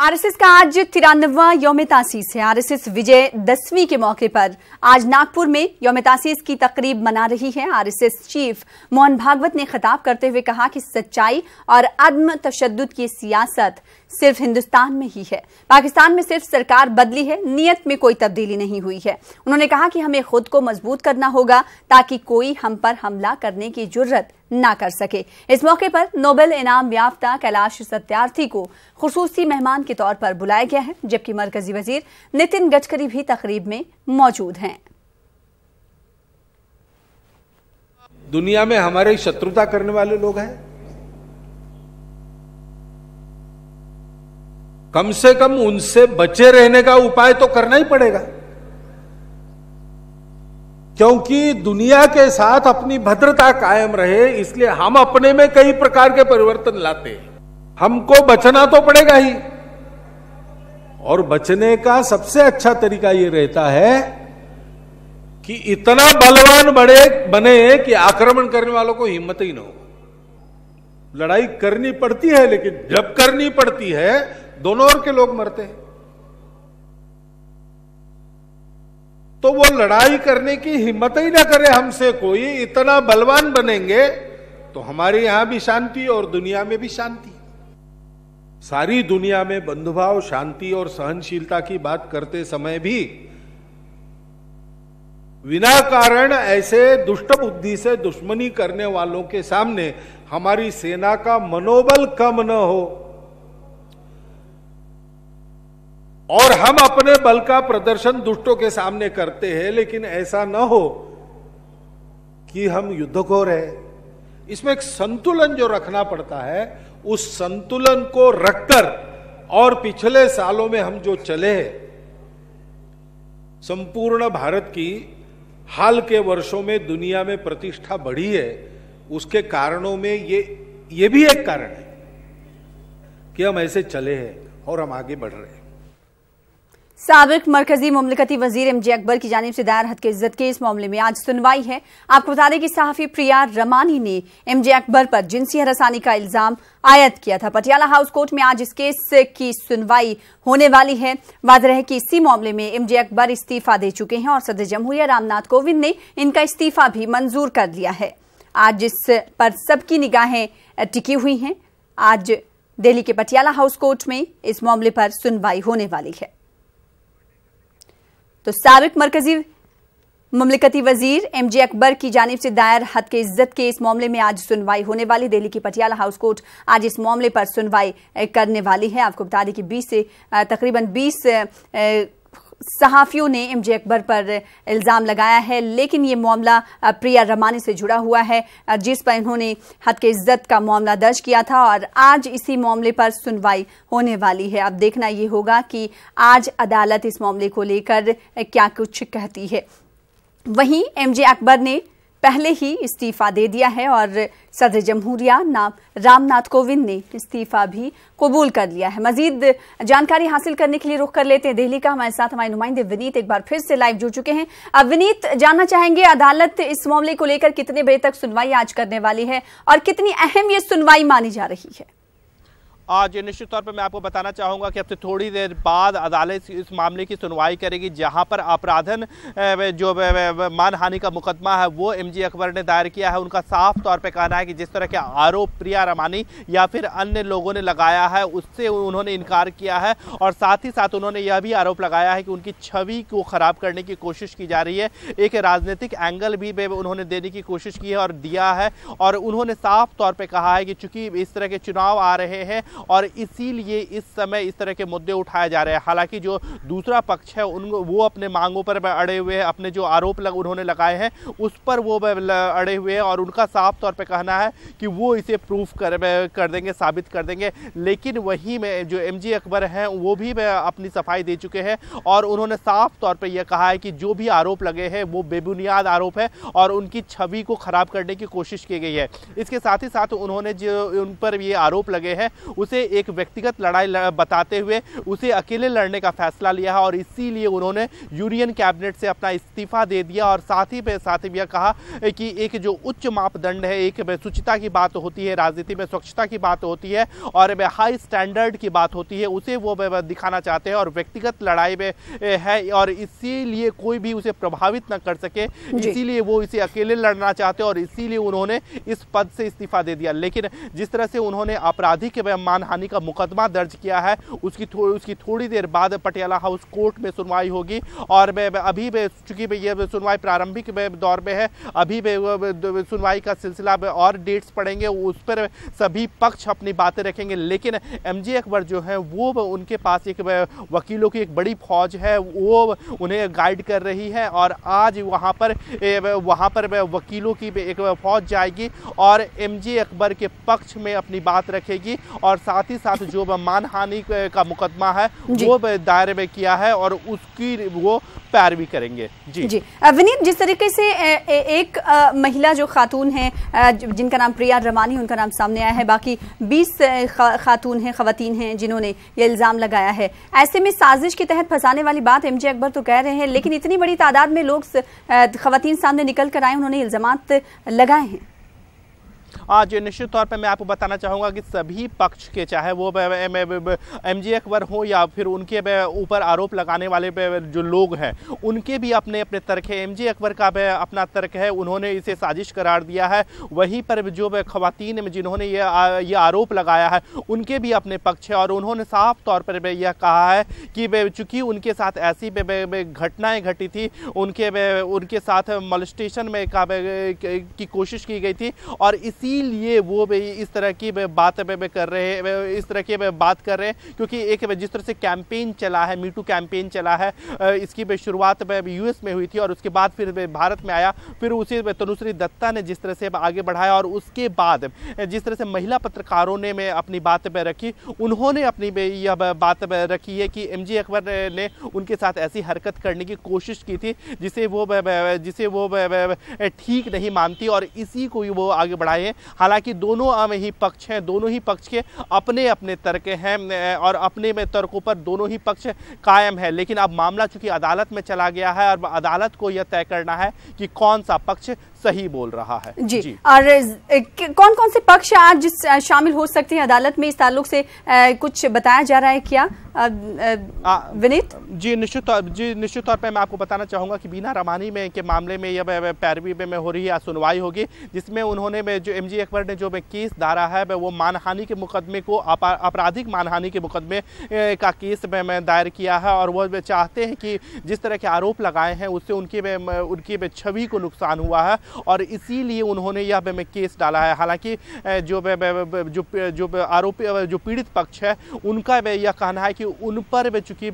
RSS का आज 93वां यौम तासीस है। आरएसएस विजय दशमी के मौके पर आज नागपुर में यौम तासीस की तकरीब मना रही है। आरएसएस चीफ मोहन भागवत ने खिताब करते हुए कहा कि सच्चाई और अदम तशद्दुद की सियासत सिर्फ हिंदुस्तान में ही है। पाकिस्तान में सिर्फ सरकार बदली है, नियत में कोई तब्दीली नहीं हुई है। उन्होंने कहा कि हमें खुद को मजबूत करना होगा ताकि कोई हम पर हमला करने की जुर्रत ना कर सके। इस मौके पर नोबेल इनाम याफ्ता कैलाश सत्यार्थी को खुसूसी मेहमान के तौर पर बुलाया गया है, जबकि मरकजी वजीर नितिन गडकरी भी तकरीब में मौजूद हैं। दुनिया में हमारी शत्रुता करने वाले लोग हैं, कम से कम उनसे बचे रहने का उपाय तो करना ही पड़ेगा, क्योंकि दुनिया के साथ अपनी भद्रता कायम रहे, इसलिए हम अपने में कई प्रकार के परिवर्तन लाते हैं। हमको बचना तो पड़ेगा ही, और बचने का सबसे अच्छा तरीका यह रहता है कि इतना बलवान बने कि आक्रमण करने वालों को हिम्मत ही ना हो। लड़ाई करनी पड़ती है, लेकिन जब करनी पड़ती है दोनों ओर के लोग मरते हैं, तो वो लड़ाई करने की हिम्मत ही ना करे हमसे कोई। इतना बलवान बनेंगे तो हमारे यहां भी शांति और दुनिया में भी शांति। सारी दुनिया में बंधुभाव, शांति और सहनशीलता की बात करते समय भी बिना कारण ऐसे दुष्ट बुद्धि से दुश्मनी करने वालों के सामने हमारी सेना का मनोबल कम न हो और हम अपने बल का प्रदर्शन दुष्टों के सामने करते हैं, लेकिन ऐसा न हो कि हम युद्धखोर हैं। इसमें एक संतुलन जो रखना पड़ता है, उस संतुलन को रखकर और पिछले सालों में हम जो चले, संपूर्ण भारत की हाल के वर्षों में दुनिया में प्रतिष्ठा बढ़ी है। उसके कारणों में ये भी एक कारण है कि हम ऐसे चले हैं और हम आगे बढ़ रहे हैं। साबिक मरकजी मुमलिकती वजीर एमजे अकबर की जानिब से दायर हद के इज्जत के इस मामले में आज सुनवाई है। आपको बता दें कि सहाफी प्रिया रमानी ने एमजे अकबर पर जिनसी हरासानी का इल्जाम आयद किया था। पटियाला हाउस कोर्ट में आज इस केस की सुनवाई होने वाली है। वाज़ेह है कि इसी मामले में एमजे अकबर इस्तीफा दे चुके हैं और सदर जमहूरिया रामनाथ कोविंद ने इनका इस्तीफा भी मंजूर कर लिया है। आज इस पर सबकी निगाहें टिकी हुई हैं। आज दिल्ली के पटियाला हाउस कोर्ट में इस मामले पर सुनवाई होने वाली है। तो साबिक मरकजी मुमलिकती वजीर एमजे अकबर की जानिब से दायर हद के इज्जत के इस मामले में आज सुनवाई होने वाली। दिल्ली की पटियाला हाउस कोर्ट आज इस मामले पर सुनवाई करने वाली है। आपको बता दें कि 20 से तकरीबन 20 सहाफियों ने एमजे अकबर पर इल्जाम लगाया है, लेकिन ये मामला प्रिया रमानी से जुड़ा हुआ है, जिस पर इन्होंने हद के इज्जत का मामला दर्ज किया था और आज इसी मामले पर सुनवाई होने वाली है। अब देखना ये होगा कि आज अदालत इस मामले को लेकर क्या कुछ कहती है। वहीं एमजे अकबर ने पहले ही इस्तीफा दे दिया है और सदर जमहूरिया रामनाथ कोविंद ने इस्तीफा भी कबूल कर लिया है। मजीद जानकारी हासिल करने के लिए रुख कर लेते हैं दिल्ली का। हमारे साथ हमारे नुमाइंदे विनीत एक बार फिर से लाइव जुड़ चुके हैं। अब विनीत, जानना चाहेंगे अदालत इस मामले को लेकर कितने बजे तक सुनवाई आज करने वाली है और कितनी अहम ये सुनवाई मानी जा रही है? आज निश्चित तौर पर मैं आपको बताना चाहूँगा कि अब से थोड़ी देर बाद अदालत इस मामले की सुनवाई करेगी, जहां पर अपराधन जो मानहानि का मुकदमा है वो एमजे अकबर ने दायर किया है। उनका साफ तौर पे कहना है कि जिस तरह के आरोप प्रिया रमानी या फिर अन्य लोगों ने लगाया है उससे उन्होंने इनकार किया है, और साथ ही साथ उन्होंने यह भी आरोप लगाया है कि उनकी छवि को खराब करने की कोशिश की जा रही है। एक राजनीतिक एंगल भी उन्होंने देने की कोशिश की है और दिया है, और उन्होंने साफ तौर पर कहा है कि चूंकि इस तरह के चुनाव आ रहे हैं और इसीलिए इस समय इस तरह के मुद्दे उठाए जा रहे हैं। हालांकि जो दूसरा पक्ष है वो अपने मांगों पर अड़े हुए हैं, अपने जो आरोप उन्होंने लगाए हैं उस पर वो अड़े हुए हैं, और उनका साफ तौर पे कहना है कि वो इसे प्रूफ कर देंगे, साबित कर देंगे। लेकिन वही में जो एमजे अकबर हैं वो भी अपनी सफाई दे चुके हैं और उन्होंने साफ तौर पर यह कहा है कि जो भी आरोप लगे हैं वो बेबुनियाद आरोप है और उनकी छवि को खराब करने की कोशिश की गई है। इसके साथ ही साथ उन्होंने जो उन पर ये आरोप लगे हैं उसे एक व्यक्तिगत लड़ाई बताते हुए उसे अकेले लड़ने का फैसला लिया है और इसीलिए उन्होंने यूनियन कैबिनेट से अपना इस्तीफा दे दिया और साथ ही यह कहा कि एक जो उच्च मापदंड है, एक शुचिता की बात होती है, राजनीति में स्वच्छता की बात होती है और हाई स्टैंडर्ड की बात होती है, उसे वो दिखाना चाहते हैं और व्यक्तिगत लड़ाई में है और इसीलिए कोई भी उसे प्रभावित न कर सके, इसीलिए वो इसे अकेले लड़ना चाहते हैं और इसीलिए उन्होंने इस पद से इस्तीफा दे दिया। लेकिन जिस तरह से उन्होंने आपराधिक मानहानि का मुकदमा दर्ज किया है, उसकी थोड़ी देर बाद पटियाला हाउस कोर्ट में सुनवाई होगी और अभी चूंकि ये सुनवाई प्रारंभिक दौर में है, अभी सुनवाई का सिलसिला और डेट्स पड़ेंगे, उस पर सभी पक्ष अपनी बातें रखेंगे। लेकिन एमजे अकबर जो है वो उनके पास एक वकीलों की एक बड़ी फौज है, वो उन्हें गाइड कर रही है और आज वहाँ पर वकीलों की एक फौज जाएगी और एमजे अकबर के पक्ष में अपनी बात रखेगी और साथ ही साथ जो मानहानि का मुकदमा है वो दायरे में किया है और उसकी वो पैरवी करेंगे। जी विनीत, जिस तरीके से एक महिला जो खातून है जिनका नाम प्रिया रमानी, उनका नाम सामने आया है, बाकी 20 खातून हैं, खवातीन हैं जिन्होंने ये इल्जाम लगाया है, ऐसे में साजिश के तहत फंसाने वाली बात एमजे अकबर तो कह रहे हैं, लेकिन इतनी बड़ी तादाद में लोग खवातीन सामने निकल कर आए, उन्होंने इल्जामात लगाए हैं। आज निश्चित तौर पर मैं आपको बताना चाहूँगा कि सभी पक्ष के, चाहे वो एमजे अकबर हो या फिर उनके ऊपर आरोप लगाने वाले जो लोग हैं, उनके भी अपने अपने तर्क है। एमजे अकबर का अपना तर्क है, उन्होंने इसे साजिश करार दिया है। वहीं पर जो खवातीन जिन्होंने ये आरोप लगाया है, उनके भी अपने पक्ष है और उन्होंने साफ तौर पर यह कहा है कि चूँकि उनके साथ ऐसी घटनाएँ घटी थी, उनके साथ मोलेस्टेशन में की कोशिश की गई थी और इसीलिए वो इस तरह की बात कर रहे हैं, क्योंकि एक जिस तरह से कैंपेन चला है, मीटू कैंपेन चला है, इसकी शुरुआत यूएस में हुई थी और उसके बाद फिर भारत में आया, फिर उसे तनुश्री दत्ता ने जिस तरह से आगे बढ़ाया और उसके बाद जिस तरह से महिला पत्रकारों ने अपनी बात रखी, उन्होंने अपनी यह बात रखी है कि एमजे अकबर ने उनके साथ ऐसी हरकत करने की कोशिश की थी जिसे वो ठीक नहीं मानती और इसी को वो आगे बढ़ाए। हालांकि दोनों ही पक्ष हैं, दोनों ही पक्ष के अपने अपने तर्क हैं और अपने में तर्कों पर दोनों ही पक्ष कायम है। लेकिन अब मामला चूंकि अदालत में चला गया है और अदालत को यह तय करना है कि कौन सा पक्ष सही बोल रहा है। जी। और कौन कौन से पक्ष आज शामिल हो सकते हैं अदालत में, इस ताल्लुक से कुछ बताया जा रहा है क्या विनीत? जी निश्चित तौर पर मैं आपको बताना चाहूंगा कि बीना रमानी में के मामले में यह पैरवी में हो रही है, सुनवाई होगी, जिसमें उन्होंने जो एमजे अकबर ने जो केस डाला है वो मानहानि के मुकदमे को आपराधिक मानहानि के मुकदमे का केस में दायर किया है और वो चाहते हैं कि जिस तरह के आरोप लगाए हैं उससे उनकी छवि को नुकसान हुआ है और इसीलिए उन्होंने यह केस डाला है। हालांकि जो आरोपी जो पीड़ित पक्ष है उनका यह कहना है कि उन पर चूंकि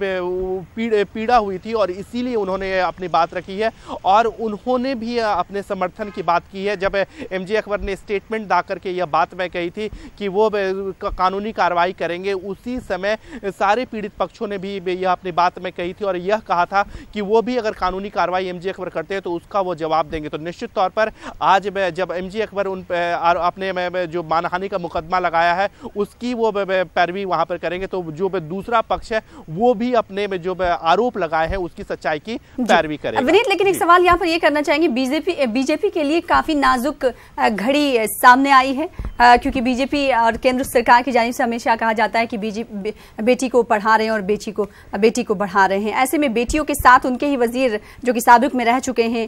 पीड़ा हुई थी और इसीलिए उन्होंने अपनी बात रखी है और उन्होंने भी अपने समर्थन की बात की है। जब एमजे अकबर ने स्टेटमेंट दा करके यह बात मैं कही थी कि वो कानूनी कार्रवाई करेंगे, उसी समय सारे पीड़ित पक्षों ने भी यह अपनी बात में कही थी और यह कहा था कि वो भी अगर कानूनी कार्रवाई एमजे अकबर करते हैं तो उसका वो जवाब देंगे। तो निश्चित तौर पर आज जब एमजे अकबर अपने जो मानहानि का मुकदमा लगाया है उसकी वो पैरवी वहां पर करेंगे, तो जो दूसरा पक्ष है वो भी अपने में जो आरोप लगाए हैं उसकी सच्चाई की पैरवी करेगा। विनीत, लेकिन एक सवाल यहाँ पर ये करना चाहेंगे, बीजेपी के लिए काफी नाजुक घड़ी सामने आई है क्योंकि बीजेपी और केंद्र सरकार की जानिब से हमेशा कहा जाता है कि बेटी को पढ़ा रहे हैं और बेटी को बढ़ा रहे हैं। ऐसे में बेटियों के साथ उनके ही वजीर जो कि साबिक में रह चुके हैं,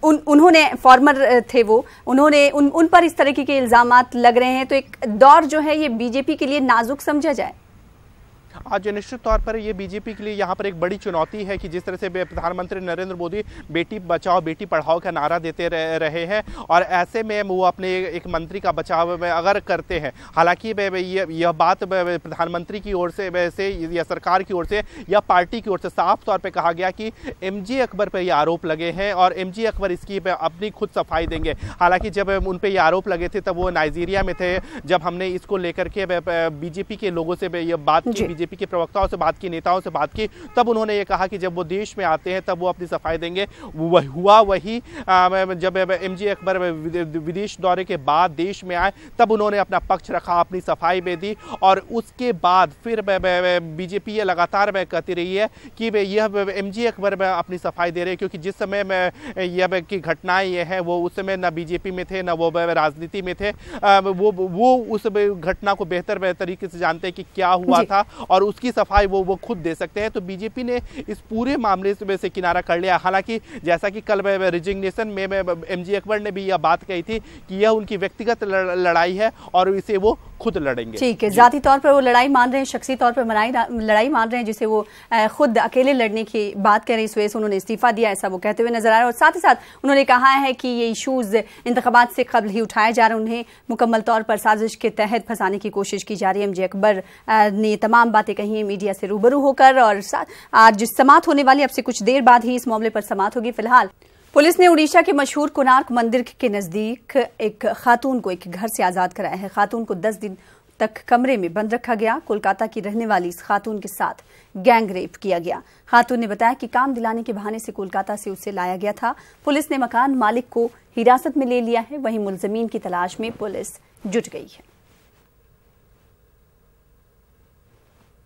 उन्होंने फॉर्मर थे, वो उन्होंने उन पर इस तरह के इल्जामात लग रहे हैं, तो एक दौर जो है ये बीजेपी के लिए नाजुक समझा जाए। आज निश्चित तौर पर ये बीजेपी के लिए यहाँ पर एक बड़ी चुनौती है कि जिस तरह से प्रधानमंत्री नरेंद्र मोदी बेटी बचाओ बेटी पढ़ाओ का नारा देते रहे हैं और ऐसे में वो अपने एक मंत्री का बचाव में अगर करते हैं, हालांकि यह बात प्रधानमंत्री की ओर से या सरकार की ओर से या पार्टी की ओर से साफ तौर पर कहा गया कि एमजे अकबर पर यह आरोप लगे हैं और एमजे अकबर इसकी अपनी खुद सफाई देंगे। हालांकि जब उन पर यह आरोप लगे थे तब वो नाइजीरिया में थे, जब हमने इसको लेकर के बीजेपी के लोगों से यह बात की, बीजेपी के प्रवक्ताओं से बात की, नेताओं से बात की, तब उन्होंने ये कहा कि जब वो देश में आते हैं तब वो अपनी सफाई देंगे। हुआ वही जब एमजे अकबर विदेश दौरे के बाद देश में आए तब उन्होंने अपना पक्ष रखा, अपनी सफाई में दी और उसके बाद फिर बीजेपी ये लगातार कहती रही है कि यह एमजे अकबर अपनी सफाई दे रहे हैं, क्योंकि जिस समय यह की घटनाएं ये हैं वो उस समय न बीजेपी में थे न वो राजनीति में थे। वो उस घटना को बेहतर तरीके से जानते हैं कि क्या हुआ था और उसकी सफाई वो खुद दे सकते हैं। तो बीजेपी ने इस पूरे मामले से किनारा कर लिया। हालांकि जैसा कि कल रिजिग्नेशन में एमजे अकबर ने भी यह बात कही थी कि यह उनकी व्यक्तिगत लड़ाई है और इसे वो खुद लड़ेंगे। ठीक है, जाती तौर पर वो लड़ाई मान रहे हैं, शख्सी तौर पर लड़ाई मान रहे हैं जिसे वो खुद अकेले लड़ने की बात कर रहे हैं। इस वजह से उन्होंने इस्तीफा दिया, ऐसा वो कहते हुए नजर आ रहे हैं। और साथ ही साथ उन्होंने कहा है कि ये इशूज इंतखाबात से कबल ही उठाए जा रहे हैं, उन्हें मुकम्मल तौर पर साजिश के तहत फंसाने की कोशिश की जा रही है। एमजे अकबर ने तमाम बातें कही हैं मीडिया से रूबरू होकर और आज समाअत होने वाली, अब से कुछ देर बाद ही इस मामले पर समाअत होगी। फिलहाल पुलिस ने उड़ीसा के मशहूर कोणार्क मंदिर के नजदीक एक खातून को एक घर से आजाद कराया है। खातून को 10 दिन तक कमरे में बंद रखा गया। कोलकाता की रहने वाली इस खातून के साथ गैंग रेप किया गया। खातून ने बताया कि काम दिलाने के बहाने से कोलकाता से उसे लाया गया था। पुलिस ने मकान मालिक को हिरासत में ले लिया है, वहीं मुलजमीन की तलाश में पुलिस जुट गई है।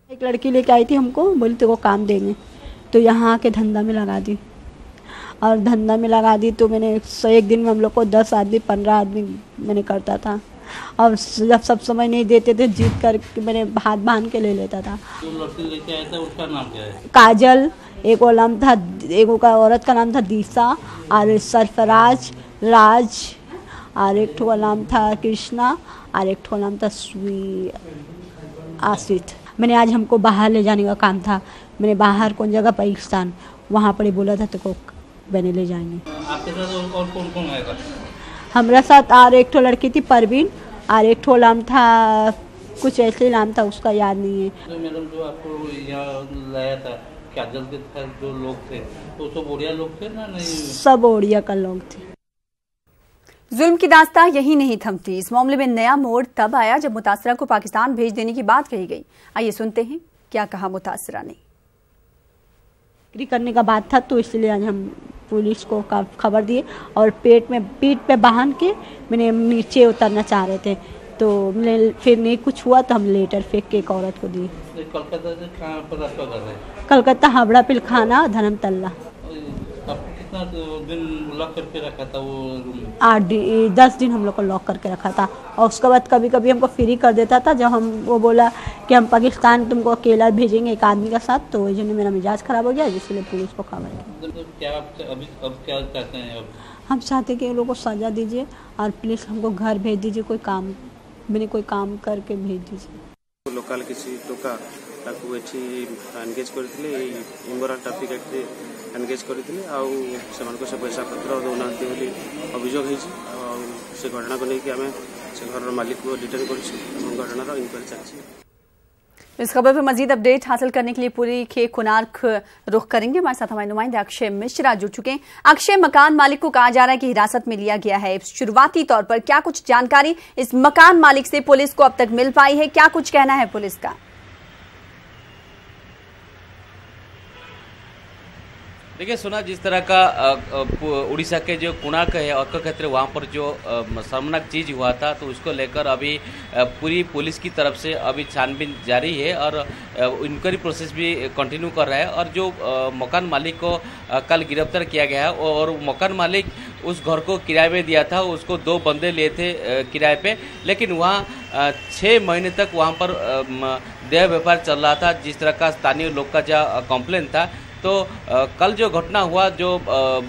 एक लड़की लेके आई थी हमको, बोली तो वो काम देंगे, तो यहाँ आके धंधा में लगा दी और धंधा में लगा दी तो मैंने एक दिन में हम लोग को 10 आदमी 15 आदमी मैंने करता था और जब सब समय नहीं देते थे जीत कर मैंने हाथ बांध के ले लेता था। जो लड़की लेके आया था उसका नाम क्या है? काजल, एक और नाम था, एक का औरत का नाम था दीसा और सरफराज राज और एक ठो का नाम था कृष्णा और एक ठो का नाम था आशित। मैंने आज हमको बाहर ले जाने का काम था, मैंने बाहर कौन जगह पाकिस्तान वहाँ पर बोला था तो को मैंने ले जाएंगे। आपके साथ और कौन कौन आएगा? हमारे साथ और एक ठो लड़की थी परवीन और एक ठो नाम था कुछ ऐसे नाम था उसका याद नहीं है। तो मैडम जो आपको यहाँ लाया था काजल के साथ जो लोग थे तो सब ओडिया लोग थे ना? नहीं, सब ओडिया का लोग थे। जुल्म की दास्तां यही नहीं थमती। इस मामले में नया मोड़ तब आया जब मुतासरा को पाकिस्तान भेज देने की बात कही गई। आइए सुनते हैं क्या कहा मुतासरा ने। करने का बात था तो इसलिए आज हम पुलिस को खबर दिए और पीठ पे बांध के मैंने नीचे उतरना चाह रहे थे तो फिर नहीं कुछ हुआ तो हम लेटर फेंक के एक औरत को दिए। कलकत्ता से कहाँ पर आपका घर है? कलकत्ता हावड़ा पिलखाना धर्मतल्ला। कितना दिन लॉक करके रखा था वो रूम? 10 दिन हम लोग को लॉक करके रखा था और उसके बाद कभी कभी हमको फ्री कर देता था। जब हम वो बोला कि हम पाकिस्तान तुमको अकेला भेजेंगे एक आदमी का साथ तो वही मेरा मिजाज खराब हो गया जिसलिए पुलिस को खबर की। क्या अब क्या चाहते हैं? अब हम चाहते हैं कि उन लोगों को सजा दीजिए और प्लीज हमको घर भेज दीजिए, कोई काम करके भेज दीजिए। लोकल किसी टोका ताकू एठी एंगेज करथिले इमोरल ट्रैफिक एक्ट रे एंगेज करथिले आउ सेमान को से पैसा पत्र दौनांती बोली अभियोग होईछि और से घटना को लेके हमें से घर मालिक को डिटेन करछि घटना इंक्वायरी चलछि। इस खबर पर मजीद अपडेट हासिल करने के लिए पूरी के कोणार्क रुख करेंगे। हमारे साथ हमारे नुमाइंदे अक्षय मिश्रा जुड़ चुके हैं। अक्षय, मकान मालिक को कहा जा रहा है कि हिरासत में लिया गया है, शुरुआती तौर पर क्या कुछ जानकारी इस मकान मालिक से पुलिस को अब तक मिल पाई है? क्या कुछ कहना है पुलिस का? देखिए सुना, जिस तरह का उड़ीसा के जो कोणार्क है अर्क क्षेत्र वहाँ पर जो शर्मनाक चीज़ हुआ था तो उसको लेकर अभी पूरी पुलिस की तरफ से अभी छानबीन जारी है और इंक्वायरी प्रोसेस भी कंटिन्यू कर रहा है। और जो मकान मालिक को कल गिरफ्तार किया गया है और मकान मालिक उस घर को किराए में दिया था, उसको 2 बंदे लिए थे किराए पे, लेकिन वहाँ 6 महीने तक वहाँ पर देह व्यापार चल रहा था जिस तरह का स्थानीय लोग का जो कंप्लेन था। तो कल जो घटना हुआ, जो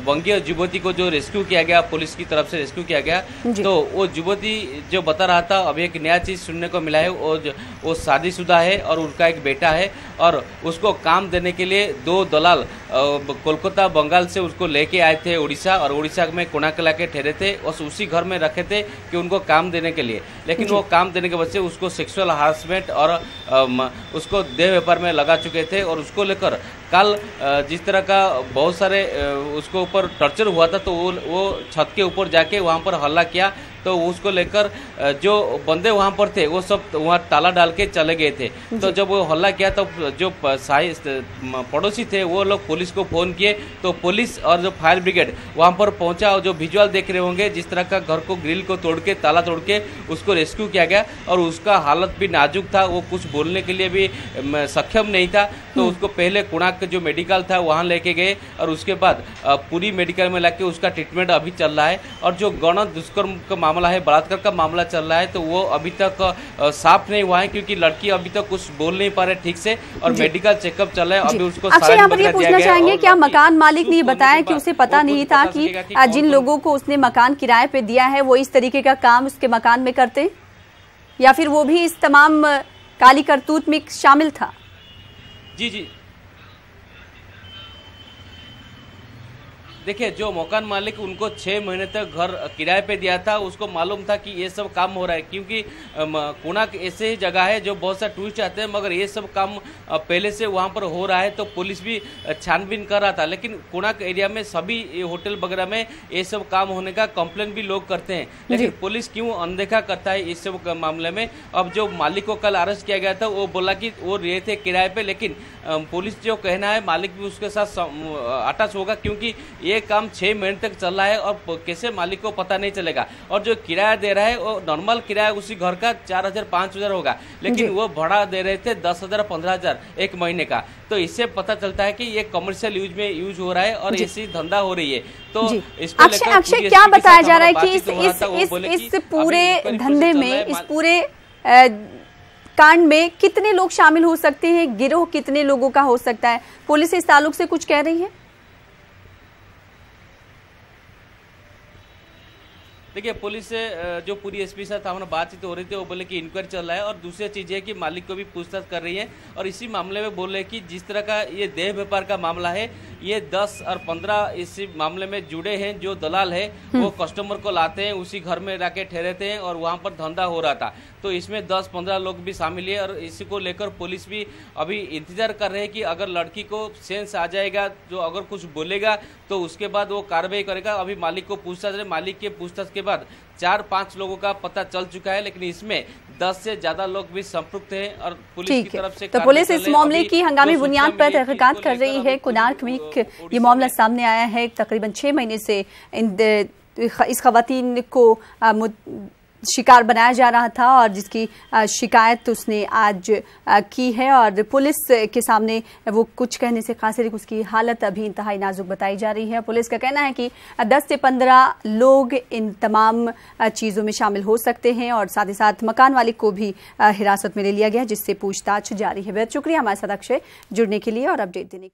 बंगीय युवती को जो रेस्क्यू किया गया, पुलिस की तरफ से रेस्क्यू किया गया, तो वो युवती जो बता रहा था अभी एक नया चीज़ सुनने को मिला है। वो शादीशुदा है और उनका एक बेटा है और उसको काम देने के लिए 2 दलाल कोलकाता बंगाल से उसको लेके आए थे उड़ीसा और उड़ीसा में कोणार्क के ठहरे थे और उसी घर में रखे थे कि उनको काम देने के लिए। लेकिन वो काम देने के वजह से उसको सेक्सुअल हरासमेंट और उसको देह व्यापार में लगा चुके थे और उसको लेकर कल जिस तरह का बहुत सारे उसको ऊपर टॉर्चर हुआ था तो वो छत के ऊपर जाके वहाँ पर हल्ला किया तो उसको लेकर जो बंदे वहाँ पर थे वो सब वहाँ ताला डाल के चले गए थे। तो जब वो हल्ला किया तो जो पड़ोसी थे वो लोग पुलिस को फोन किए, तो पुलिस और जो फायर ब्रिगेड वहाँ पर पहुंचा और जो विजुअल देख रहे होंगे जिस तरह का घर को ग्रिल को तोड़ के ताला तोड़ के उसको रेस्क्यू किया गया और उसका हालत भी नाजुक था, वो कुछ बोलने के लिए भी सक्षम नहीं था। तो उसको पहले कुणाक जो मेडिकल था वहाँ लेके गए और उसके बाद पूरी मेडिकल में लाके उसका ट्रीटमेंट अभी चल रहा है। और जो गण दुष्कर्म का मामला है, बलात्कार का मामला चल रहा है, तो वो अभी तक साफ नहीं हुआ है क्योंकि लड़की अभी तक कुछ बोल नहीं पा रहे ठीक से और मेडिकल चेकअप चल रहा है। अभी उसको अक्षय, यहाँ पर ये पूछना चाहेंगे, क्या मकान मालिक ने बताया कि उसे पता नहीं था कि जिन लोगों को उसने मकान किराए पे दिया है वो इस तरीके का काम उसके मकान में करते, या फिर वो भी इस तमाम काली करतूत में शामिल था? जी देखिए, जो मकान मालिक उनको 6 महीने तक घर किराए पे दिया था उसको मालूम था कि ये सब काम हो रहा है, क्योंकि कुणाक ऐसे ही जगह है जो बहुत सा टूरिस्ट आते हैं, मगर ये सब काम पहले से वहाँ पर हो रहा है तो पुलिस भी छानबीन कर रहा था। लेकिन कुणाक एरिया में सभी होटल वगैरह में ये सब काम होने का कंप्लेन भी लोग करते हैं, लेकिन पुलिस क्यों अनदेखा करता है इस सब मामले में। अब जो मालिक को कल अरेस्ट किया गया था वो बोला कि वो रहे थे किराए पे, लेकिन पुलिस जो कहना है मालिक भी उसके साथ अटैच होगा क्योंकि ये काम 6 महीने तक चल रहा है और कैसे मालिक को पता नहीं चलेगा। और जो किराया दे रहा है वो नॉर्मल किराया उसी घर का 4,000-5,000 होगा, लेकिन वो भाड़ा दे रहे थे 10,000-15,000 एक महीने का। तो इससे पता चलता है कि ये कमर्शियल यूज में यूज हो रहा है और ऐसी धंधा हो रही है। तो इसको अक्षय, क्या बताया जा रहा है कि इस पूरे धंधे में, इस पूरे कांड में कितने लोग शामिल हो सकते हैं? गिरोह कितने लोगों का हो सकता है? पुलिस इस ताल्लुक से कुछ कह रही है? देखिए, पुलिस से जो पूरी एसपी साथ हमारा बातचीत हो रही थी वो बोले कि इंक्वायरी चल रहा है और दूसरी चीज़ है कि मालिक को भी पूछताछ कर रही है। और इसी मामले में बोल रहे कि जिस तरह का ये देह व्यापार का मामला है, ये 10 और 15 इसी मामले में जुड़े हैं। जो दलाल है वो कस्टमर को लाते हैं, उसी घर में जाके ठहरते हैं और वहाँ पर धंधा हो रहा था। तो इसमें 10-15 लोग भी शामिल है और इसी को लेकर पुलिस भी अभी इंतजार कर रहे हैं कि अगर लड़की को सेंस आ जाएगा, जो अगर कुछ बोलेगा तो उसके बाद वो कार्रवाई करेगा। अभी मालिक को पूछताछ है, मालिक के पूछताछ के बाद 4-5 लोगों का पता चल चुका है, लेकिन इसमें 10 से ज्यादा लोग भी संपृक्त हैं और पुलिस की तरफ से तो पुलिस इस मामले की हंगामी बुनियाद पर तहकीकात कर रही है। कुणाक में ये मामला सामने आया है। तकरीबन 6 महीने से इस खवातीन को शिकार बनाया जा रहा था और जिसकी शिकायत उसने आज की है और पुलिस के सामने वो कुछ कहने से कासिर, उसकी हालत अभी इंतहाई नाजुक बताई जा रही है। पुलिस का कहना है कि 10 से 15 लोग इन तमाम चीज़ों में शामिल हो सकते हैं और साथ ही साथ मकान मालिक को भी हिरासत में ले लिया गया, जिससे पूछताछ जारी है। बहुत शुक्रिया हमारे साथ अक्षय जुड़ने के लिए और अपडेट देने के लिए।